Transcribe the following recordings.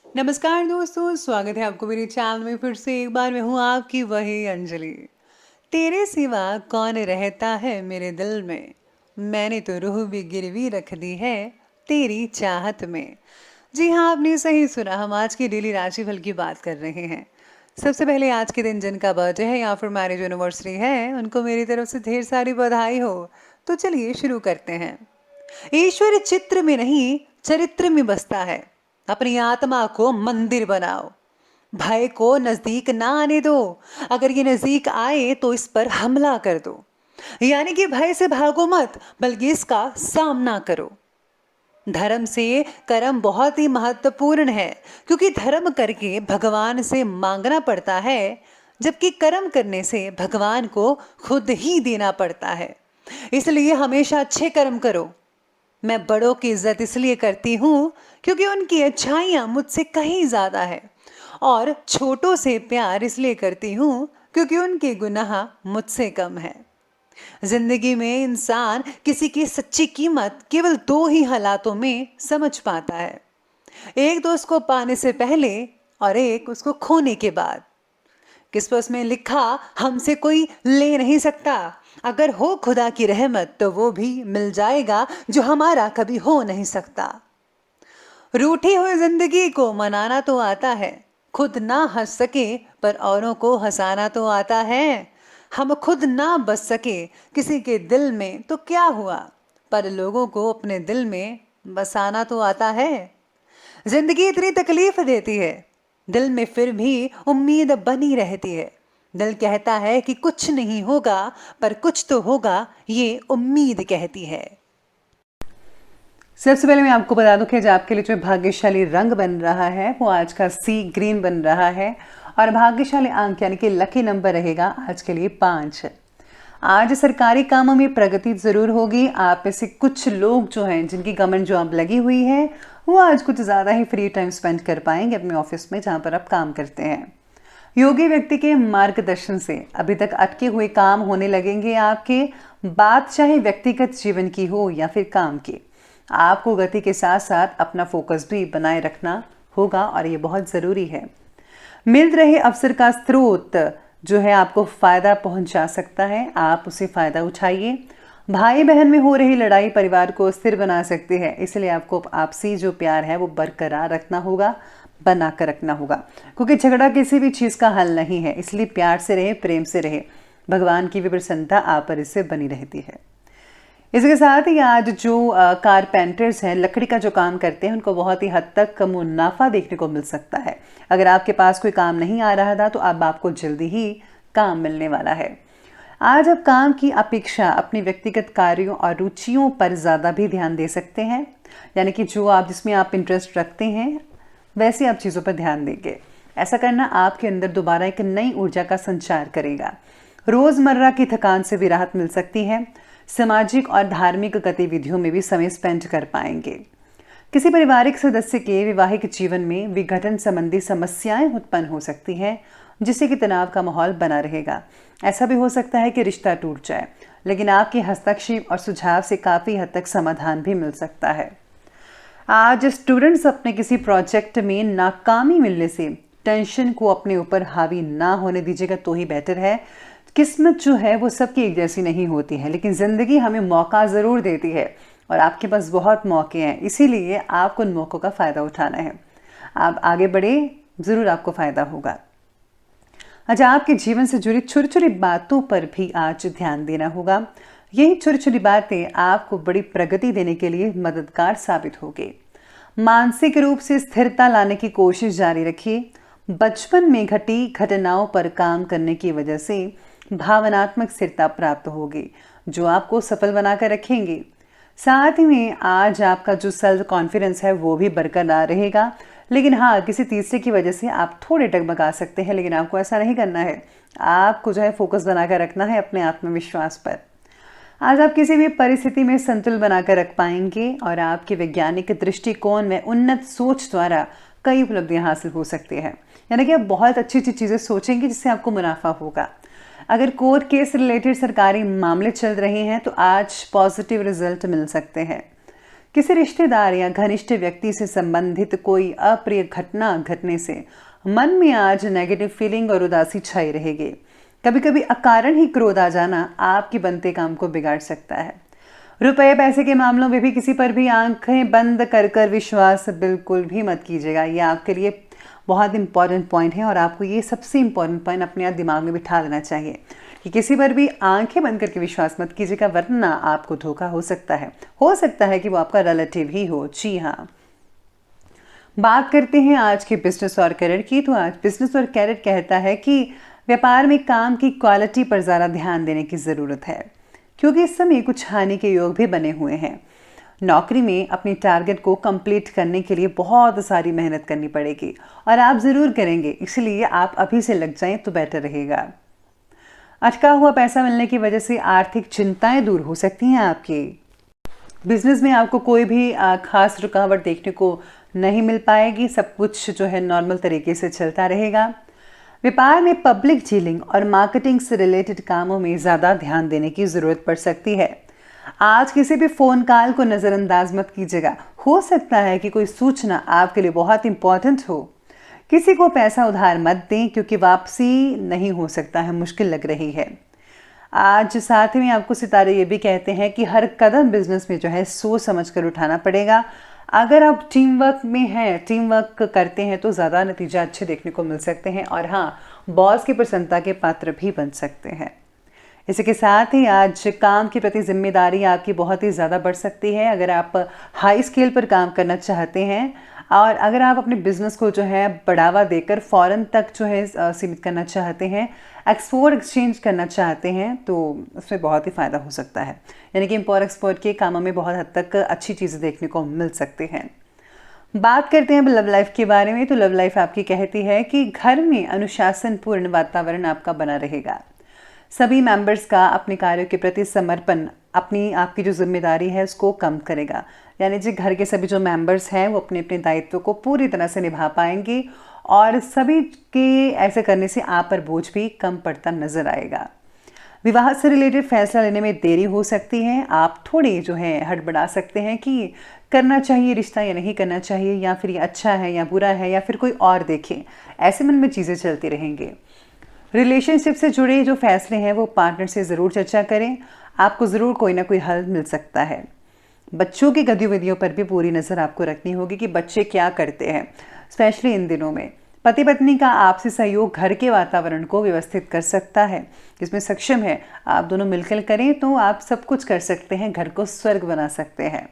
नमस्कार दोस्तों, स्वागत है आपको मेरे चैनल में फिर से एक बार। मैं हूँ आपकी वही अंजलि। तेरे सिवा कौन रहता है मेरे दिल में, मैंने तो रूह भी गिरवी रख दी है तेरी चाहत में। जी हाँ, आपने सही सुना। हम आज की डेली राशिफल की बात कर रहे हैं। सबसे पहले आज के दिन जिनका बर्थडे है या फिर मैरिज एनिवर्सरी है, उनको मेरी तरफ से ढेर सारी बधाई हो। तो चलिए शुरू करते हैं। ईश्वर चित्र में नहीं, चरित्र में बसता है। अपनी आत्मा को मंदिर बनाओ। भय को नजदीक ना आने दो। अगर ये नजदीक आए तो इस पर हमला कर दो। यानी कि भय से भागो मत, बल्कि इसका सामना करो। धर्म से कर्म बहुत ही महत्वपूर्ण है, क्योंकि धर्म करके भगवान से मांगना पड़ता है, जबकि कर्म करने से भगवान को खुद ही देना पड़ता है। इसलिए हमेशा अच्छे कर्म करो। मैं बड़ों की इज्जत इसलिए करती हूँ क्योंकि उनकी अच्छाइयाँ मुझसे कहीं ज़्यादा है, और छोटों से प्यार इसलिए करती हूँ क्योंकि उनके गुनाह मुझसे कम है। जिंदगी में इंसान किसी की सच्ची कीमत केवल दो ही हालातों में समझ पाता है। एक तो उसको पाने से पहले, और एक उसको खोने के बाद। किस पर उसमें लिखा, हमसे कोई ले नहीं सकता। अगर हो खुदा की रहमत तो वो भी मिल जाएगा जो हमारा कभी हो नहीं सकता। रूठी हुई जिंदगी को मनाना तो आता है, खुद ना हंस सके पर औरों को हंसाना तो आता है। हम खुद ना बस सके किसी के दिल में तो क्या हुआ, पर लोगों को अपने दिल में बसाना तो आता है। जिंदगी इतनी तकलीफ देती है, दिल में फिर भी उम्मीद बनी रहती है। दिल कहता है कि कुछ नहीं होगा, पर कुछ तो होगा, ये उम्मीद कहती है। सबसे पहले मैं आपको बता दूं कि आज आपके लिए जो भाग्यशाली रंग बन रहा है वो आज का सी ग्रीन बन रहा है, और भाग्यशाली अंक यानी कि लकी नंबर रहेगा आज के लिए 5। आज सरकारी कामों में प्रगति जरूर होगी। आप में से कुछ लोग जो हैं जिनकी गवर्नमेंट जॉब लगी हुई है, वो आज कुछ ज़्यादा ही फ्री टाइम स्पेंड कर पाएंगे अपने ऑफिस में जहाँ पर आप काम करते हैं। योगी व्यक्ति के मार्गदर्शन से अभी तक अटके हुए काम होने लगेंगे आपके। बात चाहे व्यक्तिगत जीवन की हो या फिर काम की, आपको गति के साथ साथ अपना फोकस भी बनाए रखना होगा, और ये बहुत ज़रूरी है। मिल रहे अवसर का स्रोत जो है आपको फायदा पहुंचा सकता है, आप उसे फायदा उठाइए। भाई बहन में हो रही लड़ाई परिवार को स्थिर बना सकती है, इसलिए आपको आपसी जो प्यार है वो बरकरार रखना होगा, बना कर रखना होगा, क्योंकि झगड़ा किसी भी चीज़ का हल नहीं है। इसलिए प्यार से रहे, प्रेम से रहे। भगवान की भी प्रसन्नता आप पर इससे बनी रहती है। इसके साथ ही आज जो कारपेंटर्स हैं, लकड़ी का जो काम करते हैं, उनको बहुत ही हद तक मुनाफा देखने को मिल सकता है। अगर आपके पास कोई काम नहीं आ रहा था तो अब आपको जल्दी ही काम मिलने वाला है। आज आप काम की अपेक्षा अपने व्यक्तिगत कार्यों और रुचियों पर ज़्यादा भी ध्यान दे सकते हैं, यानी कि जिसमें आप इंटरेस्ट रखते हैं वैसे आप चीज़ों पर ध्यान देंगे। ऐसा करना आपके अंदर दोबारा एक नई ऊर्जा का संचार करेगा। रोज़मर्रा की थकान से भी राहत मिल सकती है। सामाजिक और धार्मिक गतिविधियों में भी समय स्पेंड कर पाएंगे। किसी पारिवारिक सदस्य के वैवाहिक जीवन में विघटन संबंधी समस्याएं उत्पन्न हो सकती हैं, जिससे कि तनाव का माहौल बना रहेगा। ऐसा भी हो सकता है कि रिश्ता टूट जाए, लेकिन आपके हस्तक्षेप और सुझाव से काफ़ी हद तक समाधान भी मिल सकता है। आज स्टूडेंट्स अपने किसी प्रोजेक्ट में नाकामी मिलने से टेंशन को अपने ऊपर हावी ना होने दीजिएगा तो ही बेटर है। किस्मत जो है वो सबकी एक जैसी नहीं होती है, लेकिन ज़िंदगी हमें मौका ज़रूर देती है, और आपके पास बहुत मौके हैं, इसीलिए आपको उन मौक़ों का फ़ायदा उठाना है। आप आगे बढ़े, ज़रूर आपको फ़ायदा होगा। आज आपके जीवन से जुड़ी छोटी छोटी बातों पर भी आज ध्यान देना होगा। यही छोटी छोटी बातें आपको बड़ी प्रगति देने के लिए मददगार साबित होगी। मानसिक रूप से स्थिरता लाने की कोशिश जारी रखिए। बचपन में घटी घटनाओं पर काम करने की वजह से भावनात्मक स्थिरता प्राप्त होगी, जो आपको सफल बनाकर रखेंगे। साथ ही में आज आपका जो सेल्फ कॉन्फिडेंस है वो भी बरकरार रहेगा, लेकिन हाँ, किसी तीसरे की वजह से आप थोड़े डगमगा सकते हैं, लेकिन आपको ऐसा नहीं करना है। आपको जो है फोकस बनाकर रखना है अपने आत्मविश्वास पर। आज आप किसी भी परिस्थिति में संतुलन बनाकर रख पाएंगे, और आपके वैज्ञानिक दृष्टिकोण में उन्नत सोच द्वारा कई उपलब्धियां हासिल हो सकती हैं, यानी कि आप बहुत अच्छी अच्छी चीज़ें सोचेंगे जिससे आपको मुनाफा होगा। अगर कोर्ट केस रिलेटेड सरकारी मामले चल रहे हैं तो आज पॉजिटिव रिजल्ट मिल सकते हैं। किसी रिश्तेदार या घनिष्ठ व्यक्ति से संबंधित कोई अप्रिय घटना घटने से मन में आज नेगेटिव फीलिंग और उदासी छाई रहेगी। कभी कभी अकारण ही क्रोध आ जाना आपके बनते काम को बिगाड़ सकता है। रुपए पैसे के मामलों में भी किसी पर भी आंखें बंद कर कर विश्वास बिल्कुल भी मत कीजिएगा। ये आपके लिए बहुत इंपॉर्टेंट पॉइंट है और आपको ये सबसे इंपॉर्टेंट पॉइंट अपने दिमाग में बिठा देना चाहिए कि किसी पर भी आंखें बंद करके विश्वास मत कीजिएगा, वरना आपको धोखा हो सकता है कि वो आपका रिलेटिव ही हो। जी हाँ, बात करते हैं आज के बिजनेस और करियर की। तो आज बिजनेस और करियर कहता है कि व्यापार में काम की क्वालिटी पर ज़्यादा ध्यान देने की ज़रूरत है, क्योंकि इस समय कुछ हानि के योग भी बने हुए हैं। नौकरी में अपनी टारगेट को कंप्लीट करने के लिए बहुत सारी मेहनत करनी पड़ेगी और आप ज़रूर करेंगे, इसलिए आप अभी से लग जाएं तो बेटर रहेगा। अटका हुआ पैसा मिलने की वजह से आर्थिक चिंताएं दूर हो सकती हैं आपकी। बिजनेस में आपको कोई भी खास रुकावट देखने को नहीं मिल पाएगी, सब कुछ जो है नॉर्मल तरीके से चलता रहेगा। व्यापार में पब्लिक डीलिंग और मार्केटिंग से रिलेटेड कामों में ज़्यादा ध्यान देने की ज़रूरत पड़ सकती है। आज किसी भी फ़ोन कॉल को नज़रअंदाज मत कीजिएगा, हो सकता है कि कोई सूचना आपके लिए बहुत इंपॉर्टेंट हो। किसी को पैसा उधार मत दें, क्योंकि वापसी नहीं हो सकता है, मुश्किल लग रही है। आज साथ में आपको सितारे ये भी कहते हैं कि हर कदम बिजनेस में जो है सोच समझ कर उठाना पड़ेगा। अगर आप टीम वर्क में हैं, टीम वर्क करते हैं तो ज़्यादा नतीजा अच्छे देखने को मिल सकते हैं और हाँ, बॉस की प्रसन्नता के पात्र भी बन सकते हैं। इसी के साथ ही आज काम के प्रति जिम्मेदारी आपकी बहुत ही ज़्यादा बढ़ सकती है। अगर आप हाई स्केल पर काम करना चाहते हैं और अगर आप अपने बिजनेस को जो है बढ़ावा देकर फॉरेन तक जो है सीमित करना चाहते हैं, एक्सपोर्ट एक्सचेंज करना चाहते हैं, तो उसमें बहुत ही फ़ायदा हो सकता है। यानी कि इम्पोर्ट एक्सपोर्ट के कामों में बहुत हद तक अच्छी चीज़ें देखने को मिल सकते हैं। बात करते हैं लव लाइफ के बारे में। तो लव लाइफ आपकी कहती है कि घर में अनुशासनपूर्ण वातावरण आपका बना रहेगा। सभी मेंबर्स का अपने कार्यों के प्रति समर्पण आपकी जो जिम्मेदारी है उसको कम करेगा। यानी जो घर के सभी जो मेंबर्स हैं वो अपने अपने दायित्व को पूरी तरह से निभा पाएंगे और सभी के ऐसे करने से आप पर बोझ भी कम पड़ता नजर आएगा। विवाह से रिलेटेड फैसला लेने में देरी हो सकती है। आप थोड़ी जो है हड़बड़ा सकते हैं कि करना चाहिए रिश्ता या नहीं करना चाहिए, या फिर ये अच्छा है या बुरा है, या फिर कोई और देखे। ऐसे मन में चीज़ें चलती रहेंगे। रिलेशनशिप से जुड़े जो फैसले हैं वो पार्टनर से ज़रूर चर्चा करें, आपको ज़रूर कोई ना कोई हल मिल सकता है। बच्चों की गतिविधियों पर भी पूरी नज़र आपको रखनी होगी कि बच्चे क्या करते हैं, स्पेशली इन दिनों में। पति पत्नी का आपसी सहयोग घर के वातावरण को व्यवस्थित कर सकता है, जिसमें सक्षम है। आप दोनों मिलकर करें तो आप सब कुछ कर सकते हैं, घर को स्वर्ग बना सकते हैं।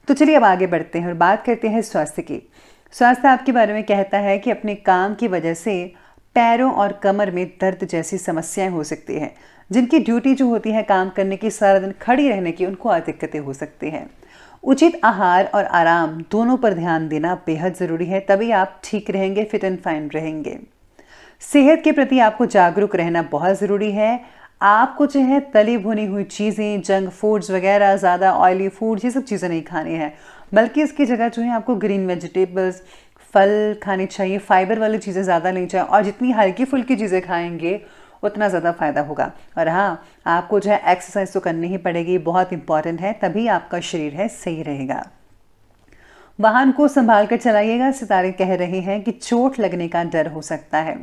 तो चलिए अब आगे बढ़ते हैं और बात करते हैं स्वास्थ्य की। स्वास्थ्य आपके बारे में कहता है कि अपने काम की वजह से पैरों और कमर में दर्द जैसी समस्याएं हो सकती हैं। जिनकी ड्यूटी जो होती है काम करने की, सारा दिन खड़ी रहने की, उनको और दिक्कतें हो सकती हैं। उचित आहार और आराम दोनों पर ध्यान देना बेहद ज़रूरी है, तभी आप ठीक रहेंगे, फिट एंड फाइन रहेंगे। सेहत के प्रति आपको जागरूक रहना बहुत ज़रूरी है। आपको जो है तली भुनी हुई चीज़ें, जंक फूड्स वगैरह, ज़्यादा ऑयली फूड्स, ये सब चीज़ें नहीं खानी है, बल्कि इसकी जगह जो है आपको ग्रीन वेजिटेबल्स, फल खाने चाहिए। फाइबर वाली चीज़ें ज़्यादा नहीं चाहिए और जितनी हल्की फुल्की चीज़ें खाएंगे उतना ज़्यादा फ़ायदा होगा। और हाँ, आपको जो है एक्सरसाइज तो करनी ही पड़ेगी, बहुत इंपॉर्टेंट है, तभी आपका शरीर है सही रहेगा। वाहन को संभाल कर चलाइएगा। सितारे कह रहे हैं कि चोट लगने का डर हो सकता है।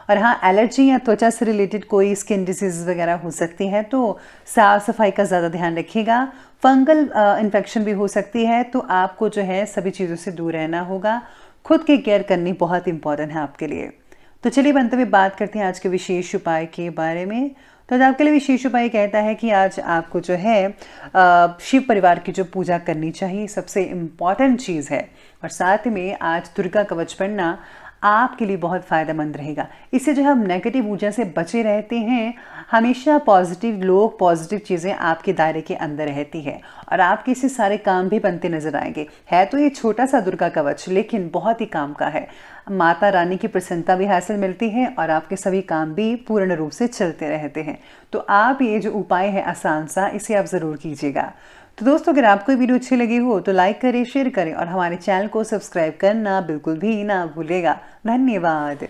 और हाँ, एलर्जी या त्वचा से रिलेटेड कोई स्किन डिजीज वगैरह हो सकती है, तो साफ सफाई का ज़्यादा ध्यान रखिएगा। फंगल इन्फेक्शन भी हो सकती है, तो आपको जो है सभी चीज़ों से दूर रहना होगा। खुद की केयर करनी बहुत इंपॉर्टेंट है आपके लिए। तो चलिए अंत में बात करते हैं आज के विशेष उपाय के बारे में। तो आज आपके लिए विशेष उपाय कहता है कि आज आपको जो है शिव परिवार की जो पूजा करनी चाहिए, सबसे इम्पॉर्टेंट चीज़ है। और साथ में आज दुर्गा कवच पढ़ना आपके लिए बहुत फ़ायदेमंद रहेगा। इससे जो हम नेगेटिव ऊर्जा से बचे रहते हैं, हमेशा पॉजिटिव लोग, पॉजिटिव चीज़ें आपके दायरे के अंदर रहती है और आपके इससे सारे काम भी बनते नजर आएंगे। है तो ये छोटा सा दुर्गा कवच, लेकिन बहुत ही काम का है। माता रानी की प्रसन्नता भी हासिल मिलती है और आपके सभी काम भी पूर्ण रूप से चलते रहते हैं। तो आप ये जो उपाय है आसान सा, इसे आप ज़रूर कीजिएगा। तो दोस्तों, अगर आपको वीडियो अच्छी लगी हो तो लाइक करें, शेयर करें और हमारे चैनल को सब्सक्राइब करना बिल्कुल भी ना भूलेगा। धन्यवाद।